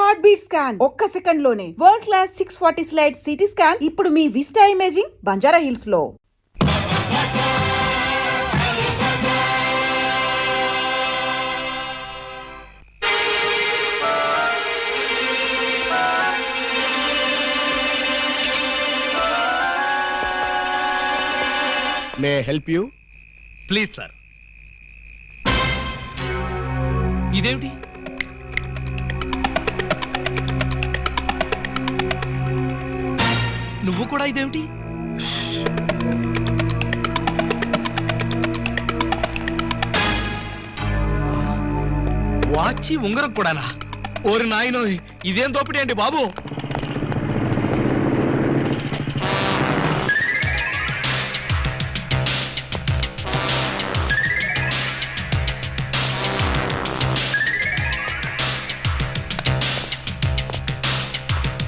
Heart beat scan ఒక్క second లోనే world class 640 slide CT scan ఇప్పుడు మీ విస్టా ఇమేజింగ్ బంజారా హిల్స్ లో. May help you? Please sir. ఇదేమిటి? నువ్వు కూడా ఇదేమిటి? వాచి ఉంగరం కూడానా? ఓరి నాయనో, ఇదేం దోపిడీ అండి బాబు.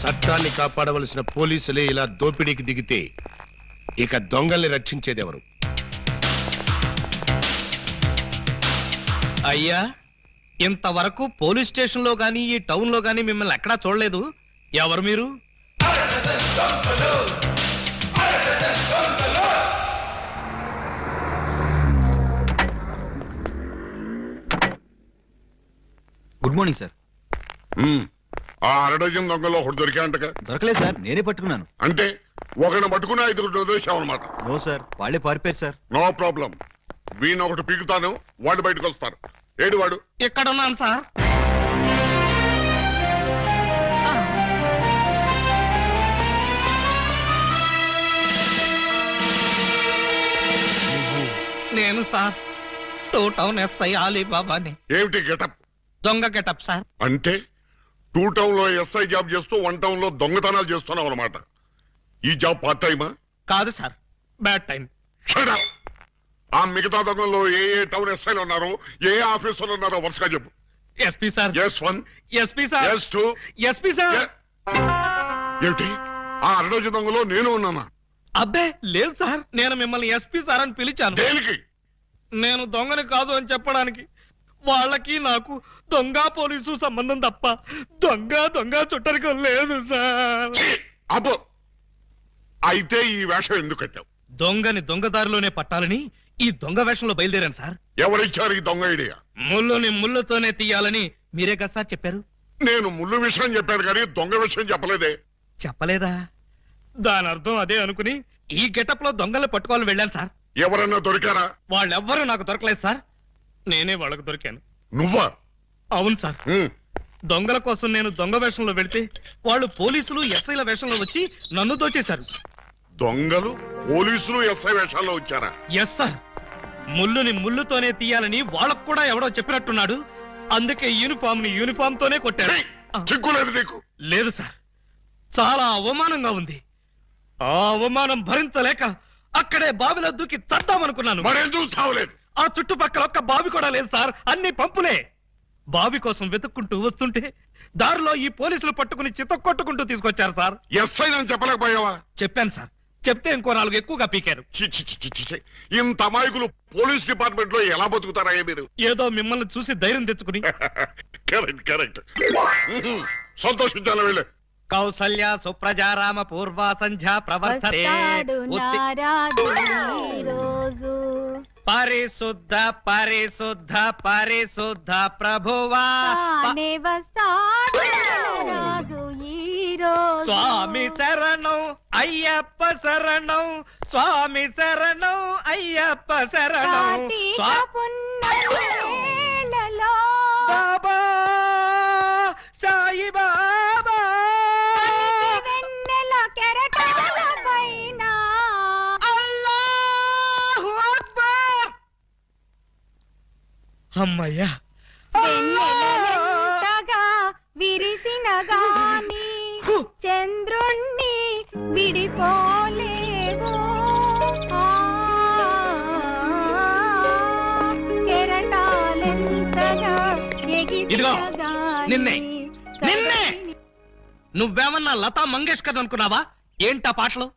చట్టాన్ని కాపాడవలసిన పోలీసులే ఇలా దోపిడీకి దిగితే ఇక దొంగల్ని రక్షించేదెవరు? అయ్యా, ఇంతవరకు పోలీస్ స్టేషన్ లో గానీ ఈ టౌన్ లో గానీ మిమ్మల్ని ఎక్కడా చూడలేదు. ఎవరు మీరు? Good morning sir. ఆ అరడజన్ దొంగలో ఒకటి దొరికాయంటగా? దొరకలేదు సార్, నేనే పట్టుకున్నాను. అంటే ఒకరిని పట్టుకుని 5 వదిలేసామన్నమాట. నో సార్, వాళ్ళే పారిపోయారు సార్. నో ప్రాబ్లం, వీణ్ ఒకటి పీకుతాను, వాళ్ళు బయటకు వస్తారు. ఏడు వాడు? ఎక్కడున్నాను సార్. నేను సార్, 2 టౌన్ ఎస్ఐ అలీబాబాని. ఏమిటి గెటప్? దొంగ గెటప్ సార్. అంటే 2 టౌన్ లో ఎస్ఐ జాబ్ చేస్తూ 1 టౌన్ లో దొంగతనాలు చేస్తున్నావు అనమాట. ఈ జాబ్ పార్ట్ టైమా? కాదు sir, bad time. Shut up! ఆ మిగతా దొంగల్లో ఏ టౌన్ ఎస్ఐలు ఉన్నారో, ఏ ఆఫీసర్లు ఉన్నారో వరుసగా చెప్పు. SP sir. S1, SP sir. S2, SP sir. ఏమిటి ఆ అరడజన్ దొంగలో నేను ఉన్నానా? అబ్బే లేదు సార్, నేను మిమ్మల్ని ఎస్పీ సార్ అని పిలిచాను. దేనికి? నేను దొంగని కాదు అని చెప్పడానికి. వాళ్ళకి నాకు దొంగ పోలీసు సంబంధం తప్ప దొంగ చుట్టరికం లేదు సార్. అబ్బో, అయితే ఈ వేషం ఎందుకు కట్టావు? దొంగని దొంగదారిలోనే పట్టాలని ఈ దొంగ వేషంలో బయలుదేరాను సార్. ఎవరిచ్చారు ఈ దొంగ ఐడియా? ముళ్ళుని ముళ్ళుతోనే తీయాలని మీరే కదా సార్ చెప్పారు. నేను ముళ్ళు విషయం చెప్పాను కానీ దొంగ విషయం చెప్పలేదే. చెప్పలేదా? దాని అర్థం అదే అనుకుని ఈ గెటప్ లో దొంగలు పట్టుకోవాలని వెళ్ళాను సార్. ఎవరన్నా దొరికారా? వాళ్ళెవ్వరూ నాకు దొరకలేదు సార్, నేనే వాళ్ళకు దొరికాను. నువ్వా? అవును సార్. దొంగల కోసం నేను దొంగ వేషంలో వెళితే వాళ్ళు పోలీసులు ఎస్ఐల వేషంలో వచ్చి నన్ను దోచేశారు. దొంగలు పోలీసులు ఎస్ఐ వేషాల్లో వచ్చారా? Yes sir. ముళ్ళుని ముళ్ళుతోనే తీయాలని వాళ్ళకు కూడా ఎవడో చెప్పినట్టున్నాడు. అందుకే యూనిఫామ్ తోనే కొట్టారు. చిక్కులేదు నీకు? లేదు సార్, చాలా అవమానంగా ఉంది. ఆ అవమానం భరించలేక అక్కడే బావిలో దూకి చద్దామనుకున్నాను. మరెందుకు చావలేదు? ఆ చుట్టుపక్కల ఒక్క బావి కూడా లేదు సార్, అన్ని పంపులే. బావి కోసం వెతుక్కుంటూ వస్తుంటే దారిలో ఈ పోలీసులు పట్టుకుని చితక్కొట్టుకుంటూ తీసుకొచ్చారు సార్. ఎస్ఐ అని చెప్పలేకపోయావా? చెప్పాను సార్, చెప్తే ఇంకో 4 ఎక్కువగా పీకారు. ఇంత అమాయకులు పోలీస్ డిపార్ట్మెంట్ లో ఎలా బతుకుతారా మీరు? ఏదో మిమ్మల్ని చూసి ధైర్యం తెచ్చుకుని. కరెక్ట్. సంతోషించాలి వెళ్ళే. కౌసల్య సుప్రజారామ పూర్వ సంధ్యా ప్రవర్తతే. పరిశుద్ధ పరిశుద్ధ పరిశుద్ధ ప్రభువా స్వామి శరణం అయ్యప్ప శరణం, స్వామి శరణం అయ్యప్ప శరణం. బాబా సాయి బాబా. అల్లాహు అక్బర్. అమ్మయ్యా. విరిసిన గాని చంద్రుణ్ణి విడిపోలేవు, కెరటాలెంతగా ఇదిగో నిన్నే నువ్వేమన్నా లతా మంగేష్కర్ అనుకున్నావా? ఏంటా పాటలు?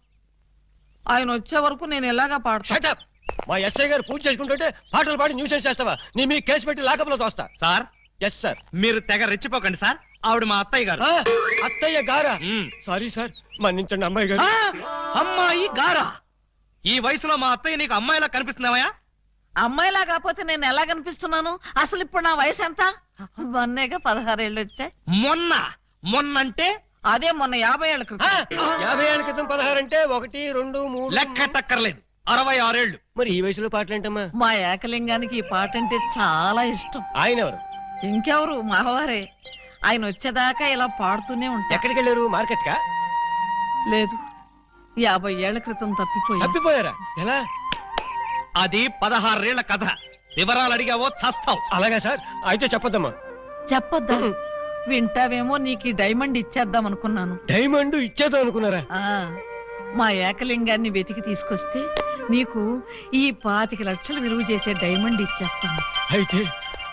ఆయన వచ్చే వరకు నేను ఎలాగా పాడతా? మా ఎస్ఐ గారు పూజ చేసుకుంటుంటే పాటలు పాడి న్యూసెన్స్ చేస్తావా? నీ మీ కేసు పెట్టి లాకప్లో తోస్తా. Sir, yes sir. మీరు తెగ రెచ్చిపోకండి సార్. ఆవిడ మా అత్తయ్య గారు. ఆ, అత్తయ్య గారా? మ్. సారీ సార్, మన్నించండి అమ్మాయి గారు. ఆ, అమ్మాయి గారా? ఈ వయసులో మా అత్తయ్య నీకు అమ్మాయిలా కనిపిస్తున్నావా? అమ్మాయిలా కాకపోతే నేను ఎలా కనిపిస్తున్నాను? అసలు ఇప్పుడు నా వయసు ఎంత? మొన్నేగా 16 ఏళ్ళు వచ్చాయి. మొన్నంటే అదే మొన్న 50 ఏళ్ళ ఆ, క్రితం. 50 ఏళ్ళ క్రితం 16 అంటే 1, 2, 3 లెక్కటక్కర్లేదు. 66 ఏళ్ళు. మరి ఈ వయసులో పాటలేంటమ్మా? మా ఏకలింగానికి ఈ పాట అంటే చాలా ఇష్టం. ఆయన ఎవరు? ఇంకెవరు, మావారే. ఆయన వచ్చేదాకా ఇలా పాడుతూనే ఉంటా. ఎక్కడికి వెళ్ళారు? మార్కెట్ కా? లేదు, 50 ఏళ్ల క్రితం తప్పిపోయి. తప్పిపోయారా? ఎలా? అది 16 ఏళ్ల కథ. వివరాలు అడిగావో చస్తావు. అలాగా సార్, అయితే చెప్పొద్దమ్మా. చెప్పొద్దా? వింటావేమో, నీకు ఈ డైమండ్ ఇచ్చేద్దాం అనుకున్నాను. డైమండ్ ఇచ్చేద్దాం అనుకున్నారా? ఆ మా ఏకలింగాన్ని వెతికి తీసుకొస్తే నీకు ఈ 25 లక్షలు విలువ చేసే డైమండ్ ఇచ్చేస్తాను. అయితే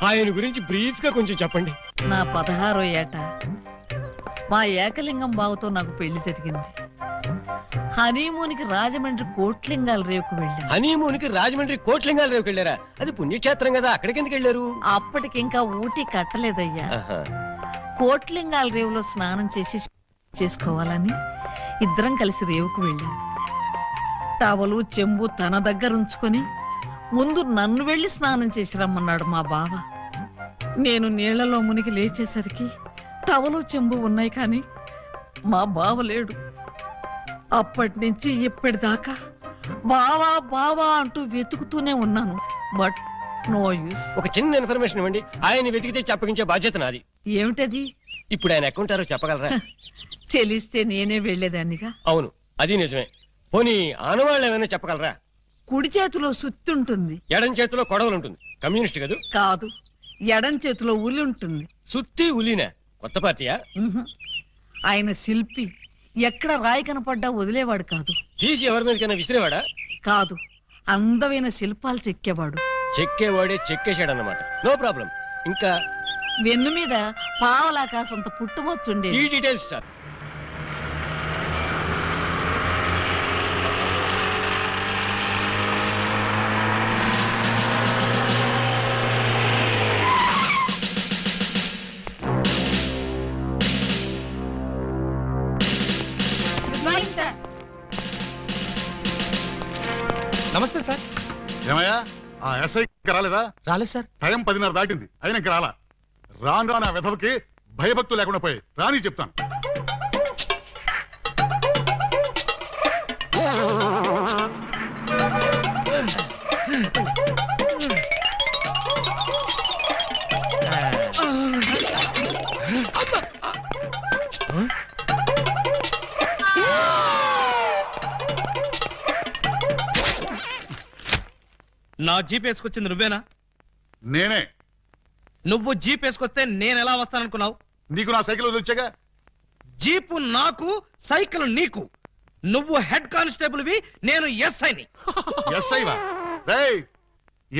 ఆయన గురించి బ్రీఫ్ గా కొంచెం చెప్పండి. నా 16వ ఏట మా ఏకలింగం బావతో నాకు పెళ్లి జరిగింది. హనీమూన్కి రాజమండ్రి కోట్లింగాల రేవుకు వెళ్ళాను. హనీమూన్ కి రాజమండ్రి కోట్లింగాల రేవుకి వెళ్ళారా? అది పుణ్యక్షేత్రం కదా, అక్కడికి ఎందుకు వెళ్ళారు? అప్పటికింకా ఊటీ కట్టలేదయ్యా. ఆహా. కోట్లింగాల రేవులో స్నానం చేసుకోవాలని ఇద్దరం కలిసి రేవుకు వెళ్ళాం. టవలు చెంబు తన దగ్గర ఉంచుకొని ముందు నన్ను వెళ్ళి స్నానం చేసి రమ్మన్నాడు మా బావ. నేను నీళ్లలో మునిగి లేచేసరికి టవలు చెంబు ఉన్నాయి, కానీ మా బావ లేడు. అప్పటి నుంచి ఇప్పటిదాకా బావా బావా అంటూ వెతుకుతూనే ఉన్నాను. But no use. ఒక చిన్న ఇన్ఫర్మేషన్ ఇవ్వండి, ఆయన వెతికితే చెప్పగించే బాధ్యత నాది. ఏమిటది? ఇప్పుడు ఆయన ఎక్కడుంటారో చెప్పగలరా? తెలిస్తే నేనే వెళ్లేదాన్నిగా. అవును, అది నిజమే. పోనీ ఆనవాళ్ళు ఏమైనా చెప్పగలరా? కుడి చేతిలో సుత్తి ఉంటుంది. ఎడం చేతిలో కొడవలు ఉంటుంది. కమ్యూనిస్ట్ కదూ? కాదు, ఎడం చేతిలో ఉలి ఉంటుంది. సుత్తి ఉలీనా? కొత్త పార్టీయా? ఉహు. ఆయన శిల్పి. ఎక్కడ రాయి కనపడ్డా వదిలేవాడు కాదు. తీసి ఎవరి మీదకైనా విసిరేవాడా? కాదు, అందమైన శిల్పాలు చెక్కేవాడు. చెక్కేవాడే చెక్కేశాడన్నమాట. No problem. ఇంకా వెన్ను మీద పావలాకాసంత పుట్టుమొచ్చుండే. ఈ డీటెయిల్స్ సార్. నమస్తే సార్. ఏమయ్యా ఆ ఎస్ఐ రాలేదా? రాలేదు సార్. టైం 10:30 దాటింది, అయినా ఇంకా రాలా. రాను రాను ఆ వెధవకి భయభక్తులు లేకుండా పోయి రాని చెప్తాను. నా జీప్ వేసుకొచ్చింది నువ్వేనా? నేనే. నువ్వు జీప్ వేసుకొస్తే నేను ఎలా వస్తాననుకున్నావు? నీకు నా సైకిల్ వచ్చాగా. జీపు నాకు, సైకిల్ నీకు. నువ్వు హెడ్ కానిస్టేబుల్ వి, నేను ఎస్ఐని. ఎస్ఐవా? రేయ్,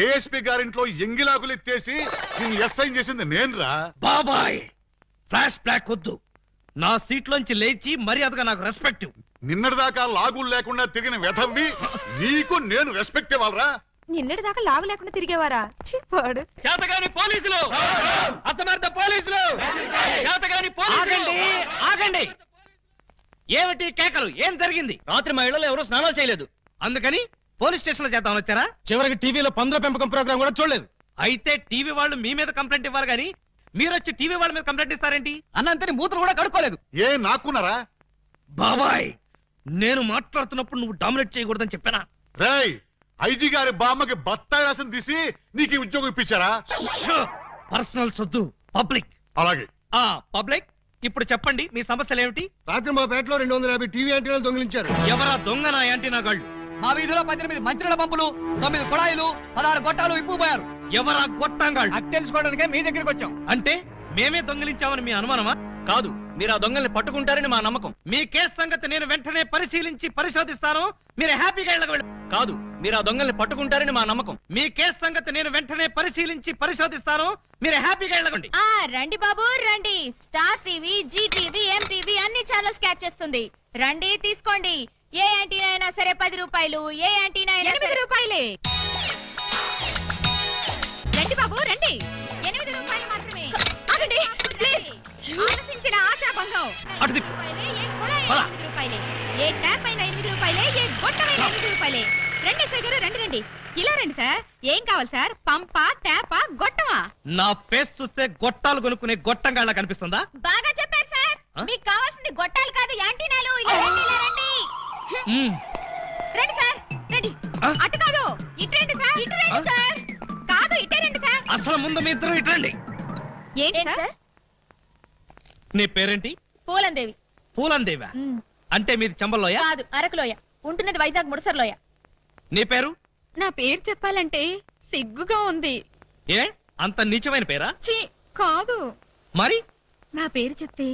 ఏఎస్పీ గారింట్లో ఎంగిలాకులు ఎత్తేసి నేను ఎస్ఐ చేసింది నేనురా. బాబాయ్, ఫ్లాష్ బ్లాక్ వద్దు. నా సీట్లోంచి లేచి మర్యాదగా నాకు రెస్పెక్ట్. నిన్నటిదాకా లాగులు లేకుండా తిరిగిన వెధవ్వి నీకు నేను రెస్పెక్ట్ ఇవ్వాలరా? నిన్నటి దాకా లాగు లేకుండా తిరిగేవారా? చిప్పాడు. చేతగాని పోలీసులు, అసమర్థ పోలీసులు, చేతగాని పోలీసులు. ఆగండి. ఏమిటి కేకలు? ఏం జరిగింది? రాత్రి మా ఇళ్లలో ఎవరూ స్నానాలు చేయలేదు. అందుకని పోలీస్ స్టేషన్ లో చేద్దామని వచ్చారా? చివరికి టీవీలో పందుల పెంపకం ప్రోగ్రామ్ కూడా చూడలేదు. అయితే టీవీ వాళ్ళు మీ మీద కంప్లైంట్ ఇవ్వాలి గానీ మీరు వచ్చి టీవీ వాళ్ళ మీద కంప్లైంట్ ఇస్తారేంటి? అన్నంతని మూతలు కూడా కడుక్కోలేదు. ఏ నాకున్నారా? బాబాయ్, నేను మాట్లాడుతున్నప్పుడు నువ్వు డామినేట్ చేయకూడదని చెప్పానా? రేయ్, ఐజీ గారి బామ్మకి బత్తాయి రాసం తీసి నీకు ఈ ఉద్యోగం ఇప్పించారా? పర్సనల్ సొద్దు, పబ్లిక్. అలాగే. పబ్లిక్, ఇప్పుడు చెప్పండి మీ సమస్యలు ఏమిటి? రాత్రి మా పేటలో 250 టీవీ యాంటీనాలు దొంగిలించారు. ఎవరా దొంగ నా యాంటీనా గాళ్ళు? మా వీధిలో 18 మంత్రుల పంపులు, 9 కుళాయిలు, 16 గొట్టాలు ఇప్పుపోయారు. ఎవరా గొట్టంగాళ్ళు? అది తెలుసుకోవడానికే మీ దగ్గరికి వచ్చాం. అంటే మేమే దొంగిలించామని మీ అనుమానమా? కాదు, మీరు ఆ దొంగల్ని పట్టుకుంటారని మా నమ్మకం. మీ కేసు సంగతి నేను వెంటనే పరిశీలించి పరిశోధిస్తాను. మీరు హ్యాపీగా ఇళ్ళకి వెళ్ళండి. కాదు, మీరు ఆ దొంగల్ని పట్టుకుంటారని మా నమ్మకం. మీ కేసు సంగతి నేను వెంటనే పరిశీలించి పరిశోధిస్తాను. మీరు హ్యాపీగా వెళ్ళండి. రండి బాబు రండి. Star TV, Zee TV, MTV అన్ని ఛానల్స్ క్యాచ్ చేస్తుంది. రండి తీసుకోండి. ఏ యాంటీనా అయినా సరే 10 రూపాయలు, ఏ యాంటీనా అయినా 8 రూపాయలే. రండి బాబు రండి. 8 రూపాయలు మాత్రమే. ఆగండి ప్లీజ్. ఆలోచించిన ఆశాభంగం. అటు తిప్పు. రూపాయలే, ఏ కుళాయి పద. 8 రూపాయలే, ఏ ట్యాప్ అయినా 8 రూపాయలే, ఏ గొట్టమైనా 8 రూపాయలే. రండి సార్ గారు, రండి రండి. ఇలా రండి సార్. ఏం కావాలి సార్? పంపా, ట్యాపా, గొట్టమా? నా ఫేస్ చూస్తే గొట్టాలు కొనుక్కునే గొట్టంగాళ్ళ కనిపిస్తుందా? బాగా చెప్పారు సార్. ఆ? మీకు కావాల్సింది గొట్టాలు కాదు, యాంటీనాలు. ఇలా రండి, ఇలా రండి. మ్మ్. రండి సార్, రండి. ఆ? అటు కాదు, ఇటు రండి సార్. ఇటు రండి ఆ? సార్. కాదు, ఇటే రండి సార్. అసలు ముందు మీ ఇద్దరు ఇట్రండి. ఏంటి సార్? నీ పేరేంటి? పూలందేవి. పూలందేవా? అంటే మీది చంబల్లోయ? కాదు, అరకులోయ. ఉంటున్నది వైజాగ్ ముడసర్లోయ. నీ పేరు? నా పేరు చెప్పాలంటే సిగ్గుగా ఉంది. ఏ అంత నీచమైన పేరా? ఛీ, కాదు. మరి నా పేరు చెప్తే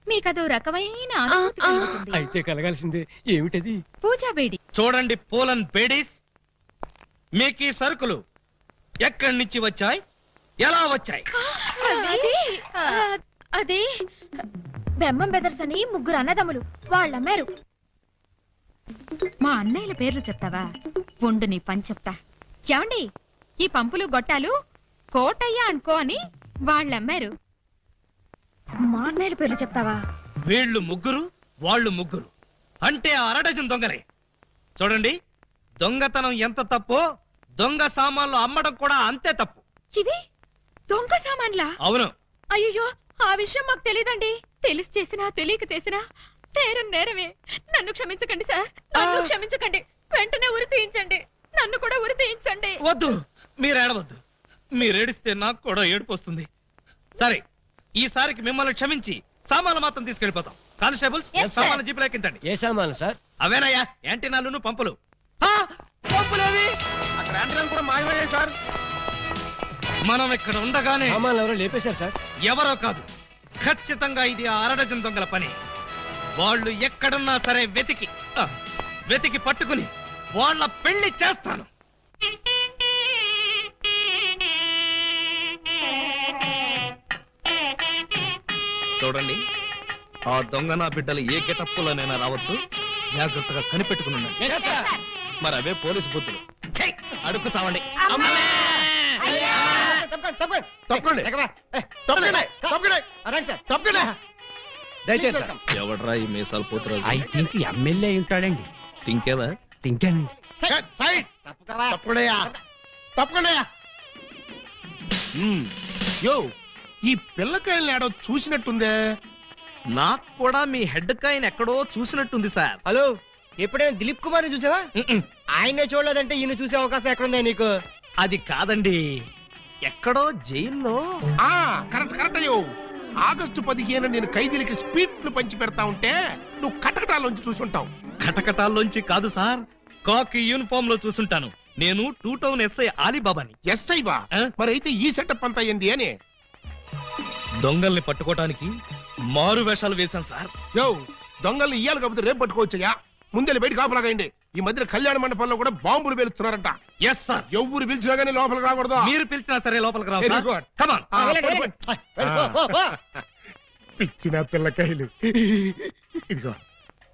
మీకదో రకమైన అనుభూతి కలుగుతుంది. అయితే కలగాల్సిందే. ఏమిటది? పూజా బేడి. చూడండి పూలన్ బేడీస్, మీకు ఈ సరుకులు ఎక్కడి నుంచి వచ్చాయి, ఎలా వచ్చాయి? అది బెమ్మం బెదర్స్ అని 3 అన్నదమ్ములు వాళ్ళమ్మారు. మా అన్నయ్యల పేర్లు చెప్తావా? ఉండు నీ పని చెప్తా. ఏమండి, ఈ పంపులు గొట్టాలు కోటయ్య అనుకో అని వాళ్ళమ్మారు. మా అన్నయ్యల పేర్లు చెప్తావా? వీళ్ళు ముగ్గురు, వాళ్ళు ముగ్గురు, అంటే 1/2 డజన్ దొంగలే. చూడండి, దొంగతనం ఎంత తప్పో దొంగ సామాన్లు అమ్మడం కూడా అంతే తప్పు. ఇవి దొంగ సామాన్లా? అవును. అయ్యో, ఆ విషయం మాకు తెలీదండి. తెలిసి చేసినా తెలియక చేసినా నేరం నేరమే. నన్ను క్షమించకండి సార్, నన్ను క్షమించకండి. వెంటనే ఉరి తీయించండి, నన్ను కూడా ఉరి తీయించండి. వద్దు, మీరు ఏడవద్దు. మీరేడిస్తే నాకు కూడా ఏడుపు వస్తుంది. సరే, ఈసారికి మిమ్మల్ని క్షమించి సామాన్లు మాత్రం తీసుకెళ్ళిపోతాం. Constables, Yes, sir. సామాన్లు జీపులో ఎక్కించండి. ఏ సామాను సార్? అవేనయ్యా యాంటీనాలు, పంపులు. ఆ, పంపులేవి? అక్కడ యాంటీనాలు కూడా మాయమయ్యాయి సార్. మనం ఇక్కడ ఉండగానే సామాన్లు ఎవరో లేపేశారు సార్. ఎవరో కాదు, ఖచ్చితంగా ఇది 1/2 డజన్ దొంగల పని. వాళ్ళు ఎక్కడున్నా సరే వెతికి పట్టుకుని వాళ్ళ పెళ్లి చేస్తాను. చూడండి, ఆ దొంగ నా బిడ్డలు ఏ గెటప్పులోనైనా రావచ్చు. జాగ్రత్తగా కనిపెట్టుకుని ఉండండి. మరి అవే పోలీసు బుద్ధులు. ఛీ! అడుక్కు చావండి. ఎవడ్రా ఈ మీసాలు పోతురా? ఐ థింక్ ఎమ్మెల్యే ఉంటాడండి. తింకేవా? తింటానండి. యో, ఈ పిల్లకాయలు ఏడో చూసినట్టుందే. నాకు కూడా మీ హెడ్ కాయిన్ ఎక్కడో చూసినట్టుంది సార్. హలో, ఎప్పుడైనా దిలీప్ కుమార్ చూసావా? ఆయనే చూడలేదంటే ఈయన చూసే అవకాశం ఎక్కడుందా నీకు? అది కాదండి, ఎక్కడో జైల్లో. కరెక్ట్ అయ్యో. ఆగస్టు 15 నేను ఖైదీలకి స్పీట్లు పంచి పెడతా ఉంటే నువ్వు కటకటాల్లోంచి చూసుంటావు. కటకటాల్లోంచి కాదు సార్, కాకి యూనిఫామ్ లో చూసుంటాను. నేను 2 టౌన్ ఎస్ఐ ఆలీబాబాని. ఎస్ఐ బా? ఆ? మరి అయితే ఈ సెటప్ అంతా ఏంది అని? దొంగల్ని పట్టుకోవటానికి మారు వేషాలు వేశాను సార్. యో, దొంగల్ని ఇయ్యాలి కాకపోతే రేపు పట్టుకోవచ్చయ్యా. ముందే బయట కాపలాగండి. ఈ మధ్య కళ్యాణ మండపంలో కూడా బాంబులు పేలుస్తున్నారంట. Yes sir. ఎవరు పిలిచినా గానీ లోపలికి రాకూడదు. మీరు పిలిచినా సరే లోపలికి రావు Very sir. good. Come on. పిచ్చిన పిల్లకాయలు. ఇదిగో,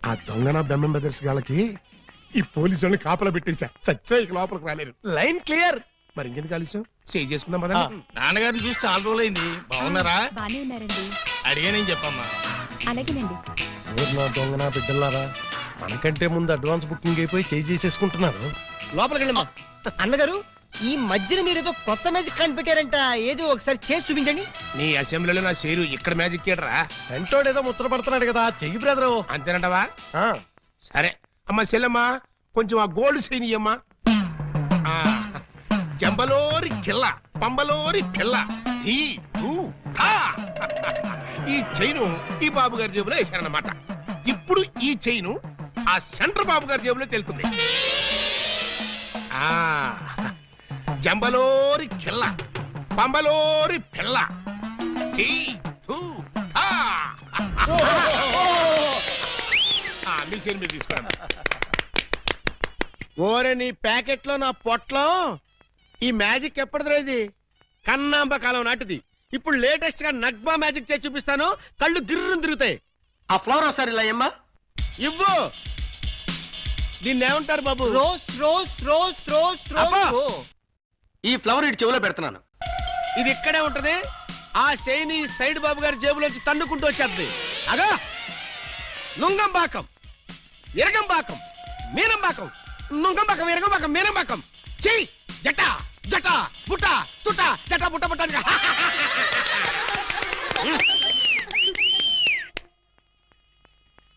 ఆ దొంగన బెమ్మం బెదర్స్ గాళ్ళకి ఈ పోలీసు వాళ్ళని కాపలా పెట్టేశా. చచ్చా ఇక లోపలికి రాలేరు. Line clear. మరి ఇంకెందుకు ఆలస్యం? సేవ్ చేసుకుందాం కదా. నాన్నగారిని చూసి చాలా రోజులైంది. బాగున్నారా? బానే ఉన్నారండి. అడిగానేం చెప్పమ్మా. అలాగేనండి. నా దొంగన బిడ్డలారా, మనకంటే ముందు అడ్వాన్స్ బుకింగ్ అయిపోయి చేసేసుకుంటున్నారు. లోపలికి వెళ్ళమ్మా. అన్నగారు, ఈ మధ్యన మీరు ఏదో కొత్త మ్యాజిక్ కనిపెట్టారంట. ఏదో ఒకసారి చేసి చూపించండి. నీ అసెంబ్లీలో నా షేరు ఇక్కడ మ్యాజిక్ చేయడరా. వెంటోడు ఏదో ముచ్చట పడుతున్నాడు కదా, చెయ్యి బ్రదరు. అంతేనంటవా? సరే అమ్మా చెల్లమ్మా, కొంచెం ఆ గోల్డ్ చైన్ ఇయ్యమ్మా. జంబలోరి కిల్ల, పంబలోరి పిల్ల. ఈ చైను ఈ బాబు గారి జేబులో వేశారన్నమాట. ఇప్పుడు ఈ చైను ఆ సెంటర్ బాబు గారి జేబులో తెలుతుంది. జంబలోరి కిల్ల, పంబలోరి పిల్ల. మీ చైన్ మీరు తీసుకోండి. ఓరే, నీ ప్యాకెట్ లో నా పొట్లో ఈ మ్యాజిక్ ఎప్పటిదిరా? ఇది కన్నాంబ కాలం నాటిది. ఇప్పుడు లేటెస్ట్ గా నగ్మా మ్యాజిక్ చేసి చూపిస్తాను. కళ్ళు గిర్రును తిరుగుతాయి. ఆ ఫ్లవర్ ఒకసారి ఇలా అమ్మా. ఇవ్వు. దీన్ని ఏమంటారు బాబు? రోజ్ రోజ్ రోజ్ రోజ్ అబ్బా! ఈ ఫ్లవర్ ఇటు చెవిలో పెడుతున్నాను. ఇది ఇక్కడే ఉంటది. ఆ శైని సైడ్ బాబు గారి జేబులోంచి తన్నుకుంటూ వచ్చేద్ది. అగా నుంగంబాకం, ఇరగంబాకం, మీనంబాకం, నుంగంబాకం, ఇరగంబాకం, మీనంబాకం. చెయ్యి జట జట బుట్ట తుట జట బుట్ట బుట్ట